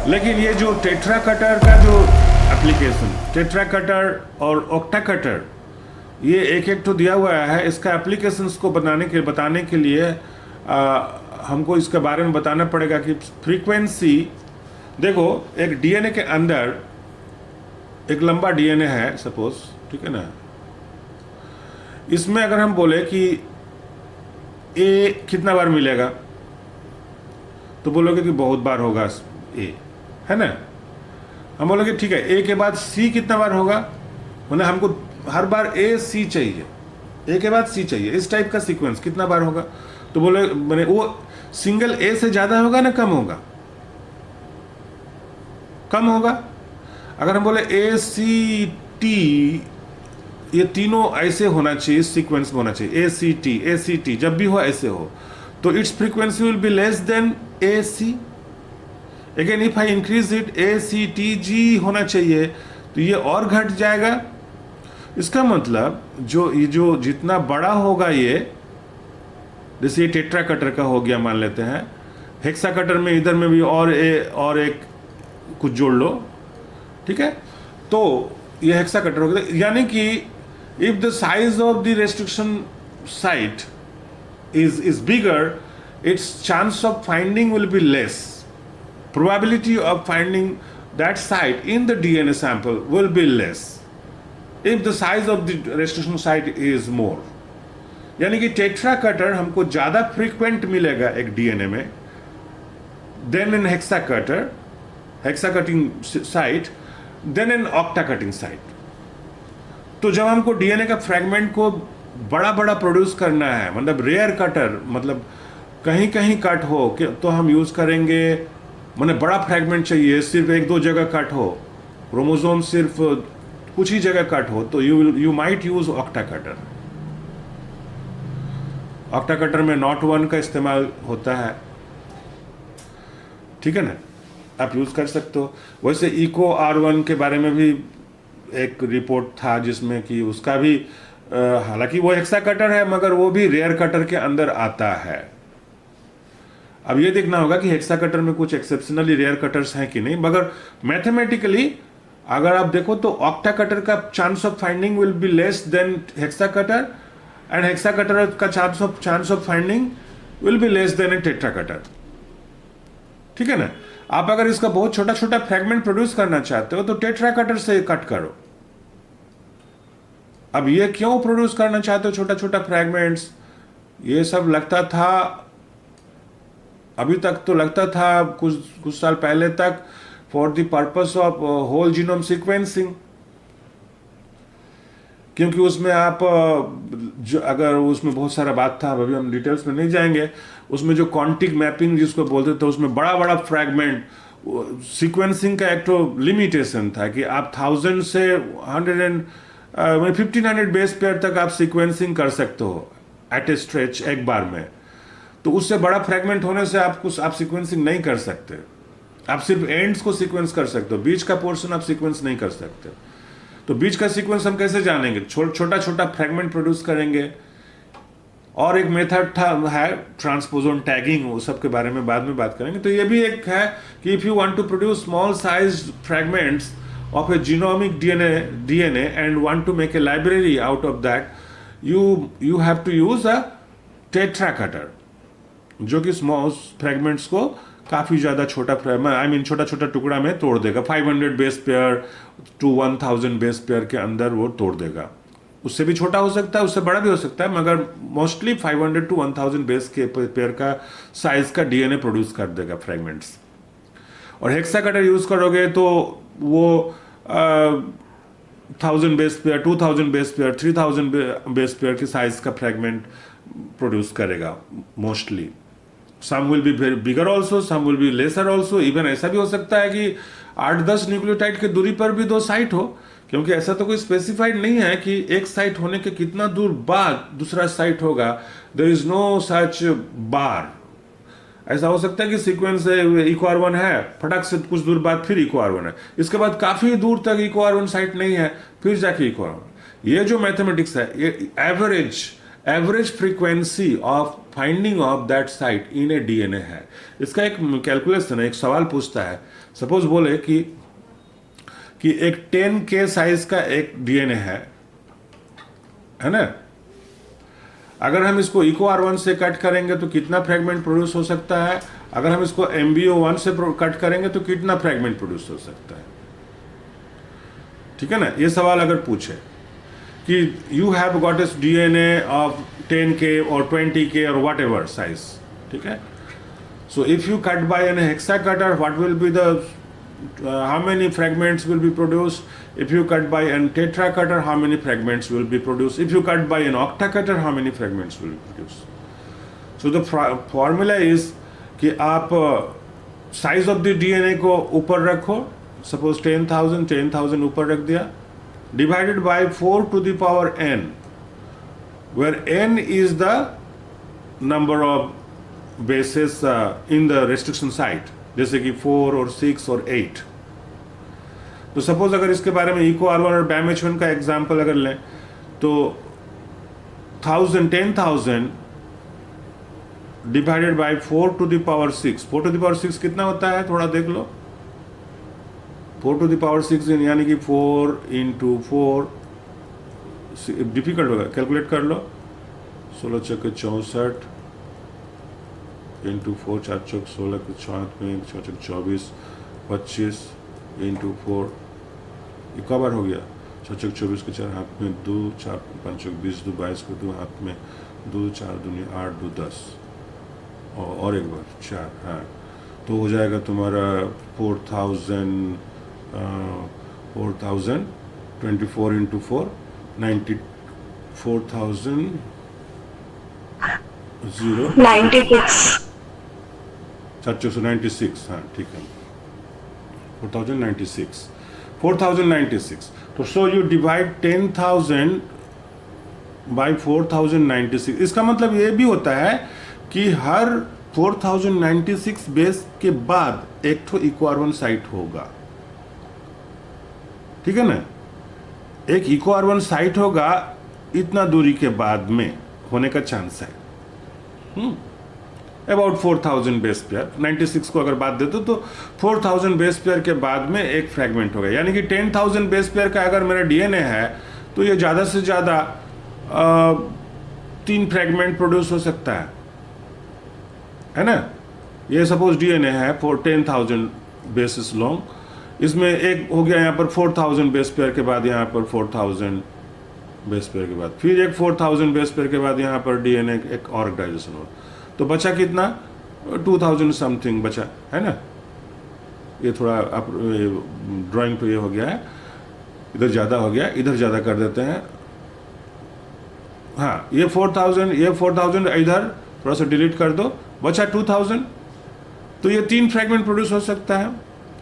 लेकिन ये जो टेट्रा कटर का जो एप्लीकेशन, टेट्रा कटर और ऑक्टा कटर, ये एक एक तो दिया हुआ है। इसका एप्लीकेशंस को बताने के लिए हमको इसके बारे में बताना पड़ेगा कि फ्रीक्वेंसी। देखो, एक डीएनए के अंदर एक लंबा डीएनए है सपोज, ठीक है ना। इसमें अगर हम बोले कि ए कितना बार मिलेगा, तो बोलोगे कि बहुत बार होगा ए, है ना। हम बोलोगे ठीक है, ए के बाद सी कितना बार होगा, मतलब हमको हर बार ए सी चाहिए, ए के बाद सी चाहिए, इस टाइप का सीक्वेंस कितना बार होगा। तो बोले मैंने वो सिंगल ए से ज्यादा होगा ना कम होगा, कम होगा। अगर हम बोले ए सी टी, ये तीनों ऐसे होना चाहिए, इस सीक्वेंस में होना चाहिए, ए सी टी जब भी हो ऐसे हो, तो it's frequency will be less than A C. Again if I increase it, A C T G होना चाहिए, तो ये और घट जाएगा। इसका मतलब जो जितना बड़ा होगा ये, जैसे ये टेट्रा कटर का हो गया मान लेते हैं, हेक्सा कटर में इधर में भी और एक कुछ जोड़ लो, ठीक है, तो ये हेक्सा कटर हो गया। यानी कि if the size of the restriction site is bigger, its chance of finding will be less. Probability of finding that site in the DNA sample will be less if the size of the restriction site is more. यानी कि tetra cutter हमको ज्यादा frequent मिलेगा एक DNA में then in hexa cutting site, then in octa cutting site. तो जब हमको डीएनए का फ्रेगमेंट को बड़ा बड़ा प्रोड्यूस करना है, मतलब रेयर कटर, मतलब कहीं कहीं कट हो तो हम यूज करेंगे, मतलब बड़ा फ्रेगमेंट चाहिए, सिर्फ एक दो जगह कट हो, क्रोमोसोम सिर्फ कुछ ही जगह कट हो, तो you might use octa cutter. Octa cutter में नॉट वन का इस्तेमाल होता है, ठीक है ना, आप यूज कर सकते हो। वैसे इको R1 के बारे में भी एक रिपोर्ट था जिसमें कि उसका भी हालांकि वो हेक्सा कटर है मगर वो भी रेयर कटर के अंदर आता है। अब ये देखना होगा कि हेक्सा कटर में कुछ एक्सेप्शनली रेयर कटर्स हैं कि नहीं, मगर मैथमेटिकली अगर आप देखो तो ऑक्टा कटर का chance of finding will be less than hexa cutter, and hexa cutter का chance of finding will be less than a tetra cutter, ठीक है ना। आप अगर इसका बहुत छोटा छोटा फ्रेगमेंट प्रोड्यूस करना चाहते हो तो टेट्रा कटर से कट करो। अब ये क्यों प्रोड्यूस करना चाहते हो छोटा छोटा फ्रेगमेंट्स, ये सब लगता था, अभी तक तो लगता था कुछ साल पहले तक, for the purpose of whole genome sequencing, क्योंकि उसमें आप अगर उसमें बहुत सारा बात था, अभी हम डिटेल्स में नहीं जाएंगे, उसमें जो क्वांटिक मैपिंग जिसको बोलते थे, उसमें बड़ा बड़ा फ्रैगमेंट सीक्वेंसिंग का एक तो लिमिटेशन था कि आप 1000 से 1500 बेस पेयर तक आप सीक्वेंसिंग कर सकते हो एट ए स्ट्रेच एक बार में। तो उससे बड़ा फ्रैगमेंट होने से आप सीक्वेंसिंग नहीं कर सकते, आप सिर्फ एंड्स को सीक्वेंस कर सकते हो, बीच का पोर्शन आप सीक्वेंस नहीं कर सकते। तो बीच का सीक्वेंस हम कैसे जानेंगे, छोटा छोटा फ्रैगमेंट प्रोड्यूस करेंगे। और एक मेथड है ट्रांसपोजोन टैगिंग, वो सब के बारे में बाद में बात करेंगे। तो ये भी एक है कि if you want to produce small size fragments of a genomic DNA and want to make a library out of that, you have to use a tetra cutter, जो कि small fragments को काफी ज्यादा छोटा छोटा छोटा टुकड़ा में तोड़ देगा, 500 base pair to 1000 base pair के अंदर वो तोड़ देगा। उससे भी छोटा हो सकता है, उससे बड़ा भी हो सकता है, मगर मोस्टली 500 टू 1000 बेस के पेयर का साइज का डीएनए प्रोड्यूस कर देगा फ्रेगमेंट्स। और हेक्सा कटर यूज करोगे तो वो 1000 base pair, 2000 base pair, 3000 base pair के साइज का फ्रेगमेंट प्रोड्यूस करेगा mostly. Some will be bigger also, some will be lesser also. Even ऐसा भी हो सकता है कि 8-10 न्यूक्लियोटाइड के दूरी पर भी 2 साइट हो, क्योंकि ऐसा तो कोई स्पेसिफाइड नहीं है कि एक साइट होने के कितना दूर बाद दूसरा साइट होगा। देयर इज नो सच बार। ऐसा हो सकता है कि सीक्वेंस इको R1 है, फटक से कुछ दूर बाद फिर इको R1 है, इसके बाद काफी दूर तक इको R1 साइट नहीं है, फिर जाके इको R1। ये जो मैथमेटिक्स है, ये average frequency of finding of that site in A DNA है। इसका एक कैलकुलेशन है, एक सवाल पूछता है सपोज बोले कि एक 10K साइज का एक डीएनए है ना। अगर हम इसको EcoR1 से कट करेंगे तो कितना फ्रेगमेंट प्रोड्यूस हो सकता है, अगर हम इसको MBO1 से कट करेंगे तो कितना फ्रेगमेंट प्रोड्यूस हो सकता है। ठीक है ना। ये सवाल अगर पूछे कि यू हैव गॉट इस डीएनए ऑफ 10K और 20K और वट एवर साइज, ठीक है। So if you cut by an hexa cutter, what will be the how many fragments will be produced? If you cut by an tetra cutter, how many fragments will be produced? If you cut by an octa cutter, how many fragments will be produced? So the formula is कि आप size of the DNA को ऊपर रखो, suppose 10,000 ऊपर रख दिया, divided by 4 to the power n, where n is the number of bases in the restriction site, जैसे कि 4 और 6 और 8। तो सपोज अगर इसके बारे में EcoR1 और BAMH1 का एग्जांपल अगर लें तो 10,000 divided by 4 to the power 6, 4 to the power 6 कितना होता है, थोड़ा देख लो। 4 to the power 6 यानी कि 4 into 4, डिफिकल्ट होगा, कैलकुलेट कर लो। 16 चौके 64 इंटू 4, 4 चौक 16 के 4 में 6 चौक 24, 25 इंटू 4, ये कवर हो गया। 6 चौक 24 के 4 हाथ में 2, 4 5 चौक 20, 2 22 को 2 हाथ में 2, 4 दूनी 8, 2 10 और एक बार 4, हाँ। तो हो जाएगा तुम्हारा 4,000 24 इंटू 4 94,000 96, 496, हाँ ठीक है, 4,096। तो सो यू डिवाइड 10,000 बाई 4,096। इसका मतलब ये भी होता है कि हर 4,096 बेस के बाद एक तो EcoR1 साइट होगा, ठीक है ना। एक EcoR1 साइट होगा इतना दूरी के बाद में होने का चांस है, अबाउट 4,000 बेस पेयर। 96 को अगर बात देते तो 4,000 बेस पेयर के बाद में एक फ्रेगमेंट होगा, यानी कि 10,000 बेस पेयर का अगर मेरा डीएनए है तो ये ज़्यादा से ज़्यादा 3 फ्रेगमेंट प्रोड्यूस हो सकता है ना। ये सपोज डीएनए है फॉर 10,000 बेसिस लॉन्ग, इसमें एक हो गया यहाँ पर 4,000 बेस पेयर के बाद, यहाँ पर 4,000 बेस पेयर के बाद, फिर एक 4,000 बेस पेयर के बाद यहाँ पर डीएनए एक और ऑर्गेनाइजेशन हो, तो बचा कितना, 2,000 समथिंग बचा, है ना। ये थोड़ा आप ड्राइंग पे ये हो गया है, इधर ज़्यादा हो गया, इधर ज़्यादा कर देते हैं। हाँ, ये 4,000 इधर थोड़ा सा डिलीट कर दो, बचा 2,000। तो ये 3 फ्रेगमेंट प्रोड्यूस हो सकता है।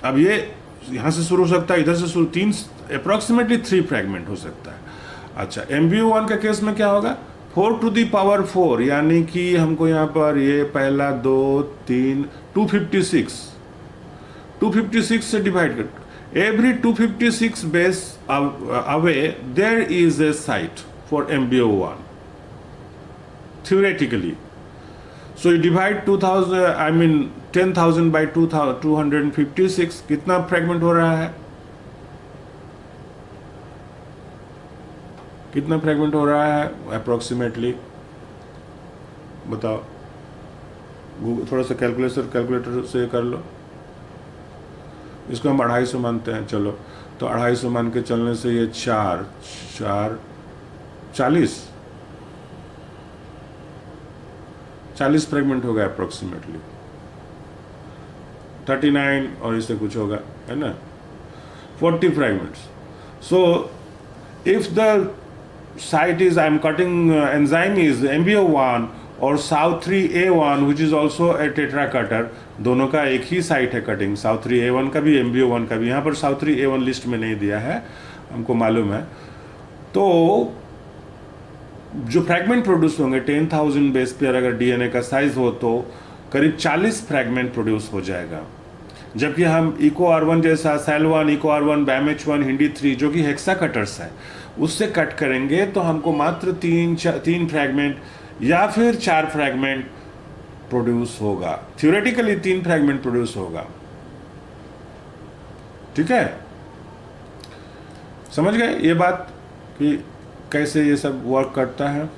अब ये यहाँ से शुरू हो सकता है, इधर से शुरू, 3 अप्रॉक्सीमेटली 3 फ्रेगमेंट हो सकता है। अच्छा, MBO1 का केस में क्या होगा, 4 to the power 4, यानी कि हमको यहाँ पर ये पहला 2 3 256 से डिवाइड कर, every 256 base away there is a site for MBO1 theoretically. So you divide 10,000 by 256, कितना फ्रेगमेंट हो रहा है, कितना फ्रेगमेंट हो रहा है अप्रोक्सीमेटली, बताओ। थोड़ा सा कैलकुलेटर से कर लो। इसको हम 250 मानते हैं, चलो तो 250 मान के चलने से ये 4 40 फ्रेगमेंट होगा अप्रोक्सीमेटली, 39 और इससे कुछ होगा, है ना, 40 fragments. So if the site is I'm cutting enzyme is MBO1 और South3A1 which is also a tetra cutter, दोनों का एक ही साइट है कटिंग, South3A1 का भी MBO1 का भी। यहाँ पर South3A1 लिस्ट में नहीं दिया है, हमको मालूम है। तो जो फ्रैगमेंट प्रोड्यूस होंगे 10,000 बेस पेयर अगर डीएनए का साइज हो तो करीब 40 फ्रैगमेंट प्रोड्यूस हो जाएगा। जबकि हम EcoR1 जैसा सेल1, EcoR1, BAMH1, हिंडी 3 जो कि हेक्सा कटर्स है उससे कट करेंगे तो हमको मात्र 3 फ्रैगमेंट या फिर 4 फ्रैगमेंट प्रोड्यूस होगा। थ्योरेटिकली 3 फ्रैगमेंट प्रोड्यूस होगा, ठीक है, समझ गए ये बात कि कैसे ये सब वर्क करता है।